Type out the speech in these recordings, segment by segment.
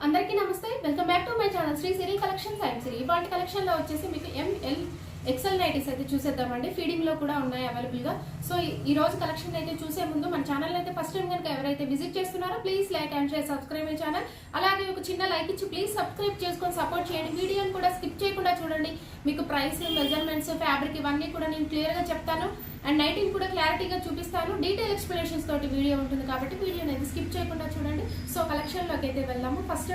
అందరికీ నమస్తే, welcome back to my channel Sri Siri collections and Siri. ఇవాళ కలెక్షన్ లో వచ్చేసి మీకు ML XL నైటీస్ అయితే చూసేద్దామండి. ఫీడింగ్ లో కూడా ఉన్నాయి అవైలబుల్ గా. సో ఈ రోజు కలెక్షన్ అయితే చూసే ముందు మన ఛానల్ అయితే ఫస్ట్ టైం కనుక ఎవరైతే విజిట్ చేస్తున్నారో please like and share, subscribe my channel. అలాగే ఒక చిన్న లైక్ ఇచ్చి ప్లీజ్ సబ్స్క్రైబ్ చేసుకొని సపోర్ట్ చేయండి. వీడియోని కూడా స్కిప్ చేయకుండా చూడండి. మీకు ప్రైస్, మెజర్మెంట్స్, ఫ్యాబ్రిక్ ఇవన్నీ కూడా నేను క్లియర్ గా చెప్తాను. అండ్ నైటింగ్ కూడా క్లారిటీగా చూపిస్తాను. డీటెయిల్ ఎక్స్ప్లెనేషన్స్ తోటి వీడియో ఉంటుంది కాబట్టి వీడియోని అయితే స్కిప్ చేయకుండా చూడండి. సో కలెక్షన్లోకి అయితే వెళ్దాము. ఫస్ట్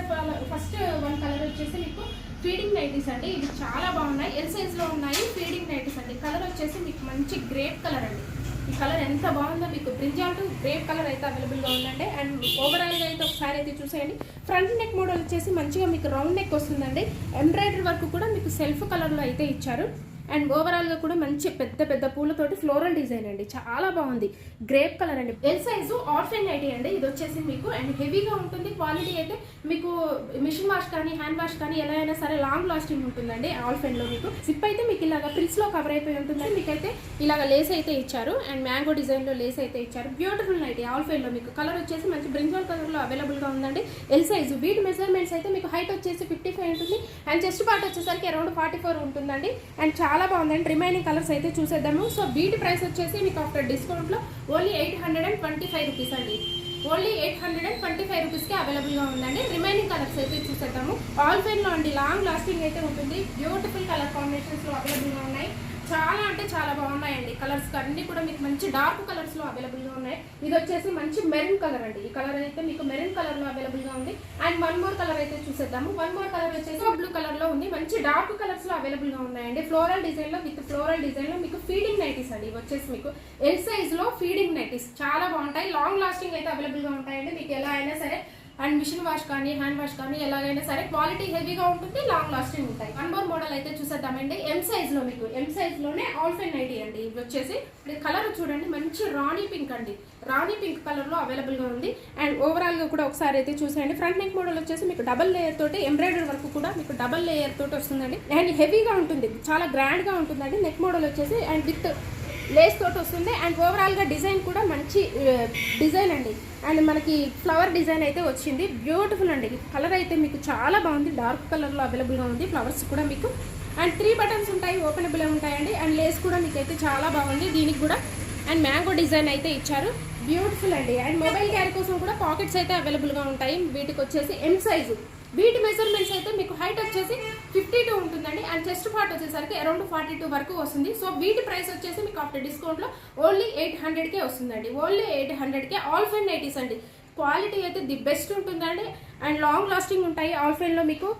వన్ కలర్ వచ్చేసి మీకు ఫీడింగ్ నైటీస్ అండి. ఇవి చాలా బాగున్నాయి, ఎల్ సైజ్లో ఉన్నాయి. ఫీడింగ్ నైటీస్ అండి. కలర్ వచ్చేసి మీకు మంచి గ్రేప్ కలర్ అండి. ఈ కలర్ ఎంత బాగుందో, మీకు బ్రింజాల్ టు గ్రేప్ కలర్ అయితే అవైలబుల్గా ఉందండి. అండ్ ఓవరాల్గా అయితే ఒకసారి అయితే చూసేయండి. ఫ్రంట్ నెక్ మోడల్ వచ్చేసి మంచిగా మీకు రౌండ్ నెక్ వస్తుందండి. ఎంబ్రాయిడరీ వర్క్ కూడా మీకు సెల్ఫ్ కలర్లో అయితే ఇచ్చారు. అండ్ ఓవరాల్గా కూడా మంచి పెద్ద పెద్ద పూలతోటి ఫ్లోరల్ డిజైన్ అండి. చాలా బాగుంది, గ్రేప్ కలర్ అండి. ఎల్ సైజు ఆర్ఫెన్ నైటీ అండి. ఇది వచ్చేసి మీకు అండ్ హెవీగా ఉంటుంది. క్వాలిటీ అయితే మీకు మిషన్ వాష్ కానీ హ్యాండ్ వాష్ కానీ ఎలా అయినా సరే లాంగ్ లాస్టింగ్ ఉంటుందండి. ఆల్ఫెన్ లో మీకు సిప్ అయితే మీకు ఇలాగ ప్రిల్స్ లో కవర్ అయిపోయి ఉంటుందండి. మీకైతే ఇలాగ లేస్ అయితే ఇచ్చారు అండ్ మ్యాంగో డిజైన్ లో లేస్ అయితే ఇచ్చారు. బ్యూటిఫుల్ నైటీ ఆల్ఫెన్ లో మీకు కలర్ వచ్చేసి మంచి బ్రింజాల్ కలర్ లో అవైలబుల్ గా ఉందండి. L size. వీటి మెజర్మెంట్స్ అయితే మీకు హైట్ వచ్చేసి 55 ఉంటుంది అండ్ చెస్ట్ పార్ట్ వచ్చేసరికి అరౌండ్ 44 ఉంటుందండి. అండ్ చాలా బాగుందండి. రిమైనింగ్ కలర్స్ అయితే చూసేద్దాము. సో వీటి ప్రైస్ వచ్చేసి మీకు ఆఫ్టర్ డిస్కౌంట్ లో ఓన్లీ 825 రూపీస్ అండి. ఓన్లీ 825 రూపీస్కి అవైలబుల్గా ఉందండి. రిమైనింగ్ కలర్స్ అయితే చూసేద్దాము. ఆల్ ఫైన్ లో అండి, లాంగ్ లాస్టింగ్ అయితే ఉంటుంది. బ్యూటిఫుల్ కలర్ కాంబినేషన్స్లో అవైలబుల్గా ఉన్నాయి. చాలా అంటే చాలా బాగున్నాయండి. కలర్స్ అన్ని కూడా మీకు మంచి డార్క్ కలర్స్ లో అవైలబుల్ గా ఉన్నాయి. ఇది వచ్చేసి మంచి మెరూన్ కలర్ అండి. ఈ కలర్ అయితే మీకు మెరూన్ కలర్ లో అవైలబుల్ గా ఉంది. అండ్ వన్ మోర్ కలర్ అయితే చూసేద్దాము. వన్ మోర్ కలర్ వచ్చేసి బ్లూ కలర్ లో ఉంది. మంచి డార్క్ కలర్స్ లో అవైలబుల్ గా ఉన్నాయండి. ఫ్లోరల్ డిజైన్ లో విత్ ఫ్లోరల్ డిజైన్ లో మీకు ఫీడింగ్ నైటీస్ అండి. ఇవి వచ్చేసి మీకు ఎల్ సైజ్ లో ఫీడింగ్ నైటీస్ చాలా బాగుంటాయి. లాంగ్ లాస్టింగ్ అయితే అవైలబుల్ గా ఉంటాయండి. మీకు ఎలా అయినా సరే అండ్ మిషన్ వాష్ కానీ హ్యాండ్ వాష్ కానీ ఎలాగైనా సరే క్వాలిటీ హెవీగా ఉంటుంది, లాంగ్ లాస్టింగ్ ఉంటాయి. వన్ మోర్ మోడల్ అయితే చూసేద్దామండి. ఎం సైజ్ లో మీకు ఎం సైజ్ లోనే ఆల్ఫెన్ నైటీ అండి. ఇవి వచ్చేసి కలర్ చూడండి, మంచి రాణి పింక్ అండి. రాణి పింక్ కలర్ లో అవైలబుల్ గా ఉంది. అండ్ ఓవరాల్ గా కూడా ఒకసారి అయితే చూసేయండి. ఫ్రంట్ నెక్ మోడల్ వచ్చేసి మీకు డబల్ లేయర్ తోటి ఎంబ్రాయిడరీ వర్క్ కూడా మీకు డబల్ లేయర్ తోటి వస్తుందండి. అండ్ హెవీగా ఉంటుంది, చాలా గ్రాండ్ గా ఉంటుందండి. నెక్ మోడల్ వచ్చేసి అండ్ విత్ లేస్ తోటి వస్తుంది. అండ్ ఓవరాల్గా డిజైన్ కూడా మంచి డిజైన్ అండి. అండ్ మనకి ఫ్లవర్ డిజైన్ అయితే వచ్చింది. బ్యూటిఫుల్ అండి. కలర్ అయితే మీకు చాలా బాగుంది, డార్క్ కలర్లో అవైలబుల్గా ఉంది. ఫ్లవర్స్ కూడా మీకు అండ్ 3 బటన్స్ ఉంటాయి, ఓపెనబుల్ ఉంటాయండి. అండ్ లేస్ కూడా మీకు అయితే చాలా బాగుంది దీనికి కూడా. అండ్ మ్యాంగో డిజైన్ అయితే ఇచ్చారు. బ్యూటిఫుల్ అండి. అండ్ మొబైల్ క్యారీ కోసం కూడా పాకెట్స్ అయితే అవైలబుల్గా ఉంటాయి. వీటికి వచ్చేసి ఎం సైజు. వీటి మెజర్మెంట్స్ అయితే మీకు హైట్ వచ్చేసి 52 ఉంటుందండి. అండ్ చెస్ట్ పార్ట్ వచ్చేసరికి అరౌండ్ 42 వరకు వస్తుంది. సో వీటి ప్రైస్ వచ్చేసి మీకు ఆఫ్టర్ డిస్కౌంట్లో ఓన్లీ 800కే వస్తుందండి. ఓన్లీ 800కే ఆల్ఫెన్ నైటీస్ అండి. క్వాలిటీ అయితే ది బెస్ట్ ఉంటుందండి. అండ్ లాంగ్ లాస్టింగ్ ఉంటాయి. ఆల్ఫెన్లో మీకు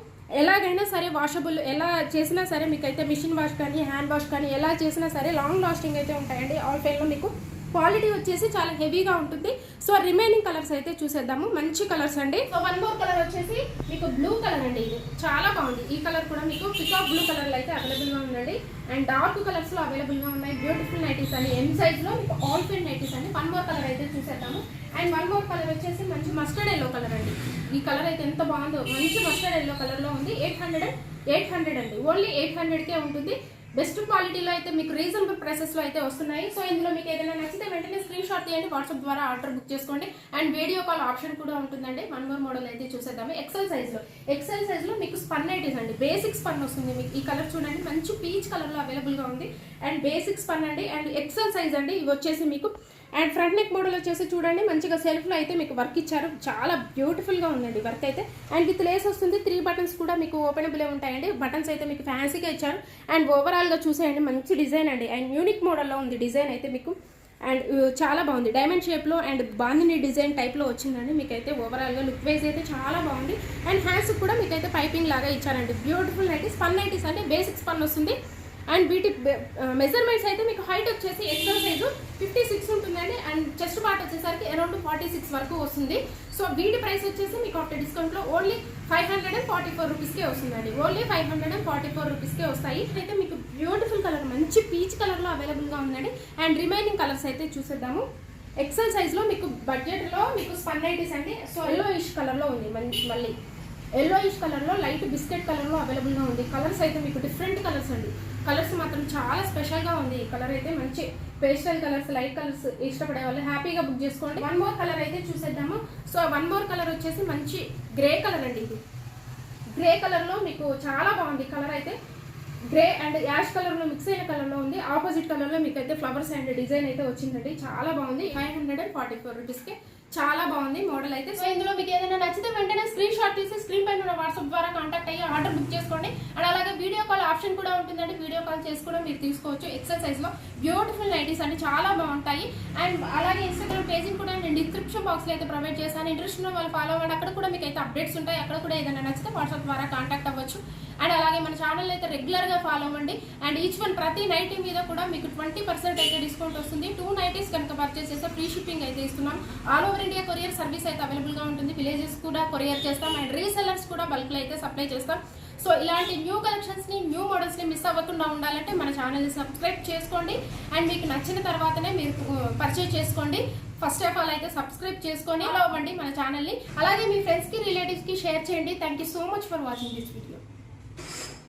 ఎలాగైనా సరే వాషబుల్, ఎలా చేసినా సరే మీకైతే మిషన్ వాష్ కానీ హ్యాండ్ వాష్ కానీ ఎలా చేసినా సరే లాంగ్ లాస్టింగ్ అయితే ఉంటాయండి. ఆల్ఫెన్లో మీకు క్వాలిటీ వచ్చేసి చాలా హెవీగా ఉంటుంది. సో రిమైనింగ్ కలర్స్ అయితే చూసేద్దాము. మంచి కలర్స్ అండి. సో వన్ మోర్ కలర్ వచ్చేసి మీకు బ్లూ కలర్ అండి. ఇది చాలా బాగుంది. ఈ కలర్ కూడా మీకు పికాక్ బ్లూ కలర్ అయితే అవైలబుల్ గా ఉందండి. అండ్ డార్క్ కలర్స్ లో అవైలబుల్ గా ఉన్నాయి. బ్యూటిఫుల్ నైటీస్ అండి. ఎం సైజ్ లో మీకు ఆల్ఫెన్ నైటీస్ అండి. వన్ మోర్ కలర్ అయితే చూసేద్దాము. అండ్ వన్ మోర్ కలర్ వచ్చేసి మంచి మస్టర్డ్ ఎల్లో కలర్ అండి. ఈ కలర్ అయితే ఎంత బాగుందో, మంచి మస్టర్డ్ ఎల్లో కలర్ లో ఉంది. 800 అండి. ఓన్లీ 800కే ఉంటుంది. బెస్ట్ క్వాలిటీలో అయితే మీకు రీజనబుల్ ప్రైసెస్లో అయితే వస్తున్నాయి. సో ఇందులో మీకు ఏదైనా నచ్చితే వెంటనే స్క్రీన్ షాట్ తీయండి, వాట్సాప్ ద్వారా ఆర్డర్ బుక్ చేసుకోండి. అండ్ వీడియో కాల్ ఆప్షన్ కూడా ఉంటుందండి. వన్ మోర్ మోడల్ అయితే చూసేద్దాము. ఎక్సెల్ సైజ్లో మీకు స్పన్ నైటీస్ అండి. బేసిక్ స్పన్ వస్తుంది మీకు. ఈ కలర్ చూడండి, మంచి పీచ్ కలర్లో అవైలబుల్గా ఉంది. అండ్ బేసిక్ స్పన్ అండి. అండ్ ఎక్సెల్ సైజ్ అండి. ఇవి వచ్చేసి మీకు అండ్ ఫ్రంట్ నెక్ మోడల్ వచ్చేసి చూడండి, మంచిగా సెల్ఫ్లో అయితే మీకు వర్క్ ఇచ్చారు. చాలా బ్యూటిఫుల్గా ఉందండి వర్క్ అయితే. అండ్ విత్ లేస్ వస్తుంది. 3 బటన్స్ కూడా మీకు ఓపెనబుల్ ఉంటాయండి. బటన్స్ అయితే మీకు ఫ్యాన్సీగా ఇచ్చారు. అండ్ ఓవరాల్గా చూసేయండి, మంచి డిజైన్ అండి. అండ్ యూనిక్ మోడల్లో ఉంది డిజైన్ అయితే మీకు. అండ్ చాలా బాగుంది. డైమండ్ షేప్లో అండ్ బాందిని డిజైన్ టైప్లో వచ్చిందండి. మీకైతే ఓవరాల్గా లుక్ వైజ్ అయితే చాలా బాగుంది. అండ్ హ్యాండ్స్ కూడా మీకైతే పైపింగ్ లాగా ఇచ్చారండి. Beautiful nighties. స్పన్ నైటీస్ అంటే బేసిక్ స్పన్ వస్తుంది. అండ్ వీటి మెజర్మెంట్స్ అయితే మీకు హైట్ వచ్చేసి ఎక్సెల్ సైజు 56 ఉంటుందండి. అండ్ చెస్ట్ పార్ట్ వచ్చేసరికి అరౌండ్ 46 వరకు వస్తుంది. సో వీటి ప్రైస్ వచ్చేసి మీకు ఆఫ్టర్ డిస్కౌంట్లో ఓన్లీ 544 రూపీస్కే వస్తుందండి. ఓన్లీ 544 రూపీస్కే వస్తాయి. అయితే మీకు బ్యూటిఫుల్ కలర్, మంచి పీచ్ కలర్లో అవైలబుల్గా ఉందండి. అండ్ రిమైనింగ్ కలర్స్ అయితే చూసేద్దాము. ఎక్సెల్ సైజ్లో మీకు బడ్జెట్లో మీకు స్పన్ నైటీస్ అండి. సో ఎల్లో ఇష్ కలర్లో ఉంది మళ్ళీ. ఎల్లోయిష్ కలర్లో లైట్ బిస్కెట్ కలర్లో అవైలబుల్గా ఉంది. కలర్స్ అయితే మీకు డిఫరెంట్ కలర్స్ అండి. కలర్స్ మాత్రం చాలా స్పెషల్గా ఉంది. ఈ కలర్ అయితే మంచి పేస్టల్ కలర్స్, లైట్ కలర్స్ ఇష్టపడే వాళ్ళు హ్యాపీగా బుక్ చేసుకోండి. వన్ మోర్ కలర్ అయితే చూసేద్దాము. సో వన్ మోర్ కలర్ వచ్చేసి మంచి గ్రే కలర్ అండి. ఇది గ్రే కలర్లో మీకు చాలా బాగుంది. కలర్ అయితే గ్రే అండ్ యాష్ కలర్లో మిక్స్ అయిన కలర్లో ఉంది. ఆపోజిట్ కలర్లో మీకు అయితే ఫ్లవర్స్ అండ్ డిజైన్ అయితే వచ్చిందండి. చాలా బాగుంది. 544 రూపీస్కి చాలా బాగుంది మోడల్ అయితే. సో ఇందులో మీకు ఏదైనా నచ్చితే వెంటనే స్క్రీన్ షాట్ తీసి స్క్రీన్ పైన ఉన్న వాట్సాప్ ద్వారా కాంటాక్ట్ అయ్యి ఆర్డర్ బుక్ చేసుకోండి. అండ్ అలాగే వీడియో కాల్ ఆప్షన్ కూడా ఉంటుందండి. వీడియో కాల్ చేసి కూడా మీరు తీసుకోవచ్చు. ఎక్సెల్ సైజ్లో బ్యూటిఫుల్ నైటీస్ అండి, చాలా బాగుంటాయి. అండ్ అలాగే ఇన్స్టాగ్రామ్ పేజింగ్ కూడా నేను డిస్క్రిప్షన్ బాక్స్లో అయితే ప్రొవైడ్ చేశాను. ఇంట్రెస్ట్ ఉన్న వాళ్ళు ఫాలో అవ్వండి. అక్కడ కూడా మీకు అయితే అప్డేట్స్ ఉంటాయి. అక్కడ కూడా ఏదైనా నచ్చితే వాట్సాప్ ద్వారా కాంటాక్ట్ అవ్వచ్చు. అండ్ అలాగే మన ఛానల్ అయితే రెగ్యులర్గా ఫాలో అవ్వండి. అండ్ ఈచ్ వన్ ప్రతి నైటీ మీద కూడా మీకు 20% అయితే డిస్కౌంట్ వస్తుంది. 2 నైటీస్ కనుక పర్చేస్ చేస్తే ఫ్రీ షిప్పింగ్ అయితే ఇస్తున్నాం. All over India courier service అయితే అవైలబుల్గా ఉంటుంది. విలేజెస్ కూడా కొరియర్ చేస్తాం. అండ్ రీసెల్లర్స్ కూడా బల్క్లో అయితే సప్లై చేస్తాం. సో ఇలాంటి న్యూ కలెక్షన్స్ని, న్యూ మోడల్స్ని మిస్ అవ్వకుండా ఉండాలంటే మన ఛానల్ని సబ్స్క్రైబ్ చేసుకోండి. అండ్ మీకు నచ్చిన తర్వాతనే మీరు పర్చేజ్ చేసుకోండి. ఫస్ట్ ఆఫ్ ఆల్ అయితే సబ్స్క్రైబ్ చేసుకొని ఫాలో అవ్వండి మన ఛానల్ని. అలాగే మీ ఫ్రెండ్స్కి, రిలేటివ్స్కి షేర్ చేయండి. Thank you so much for watching this video.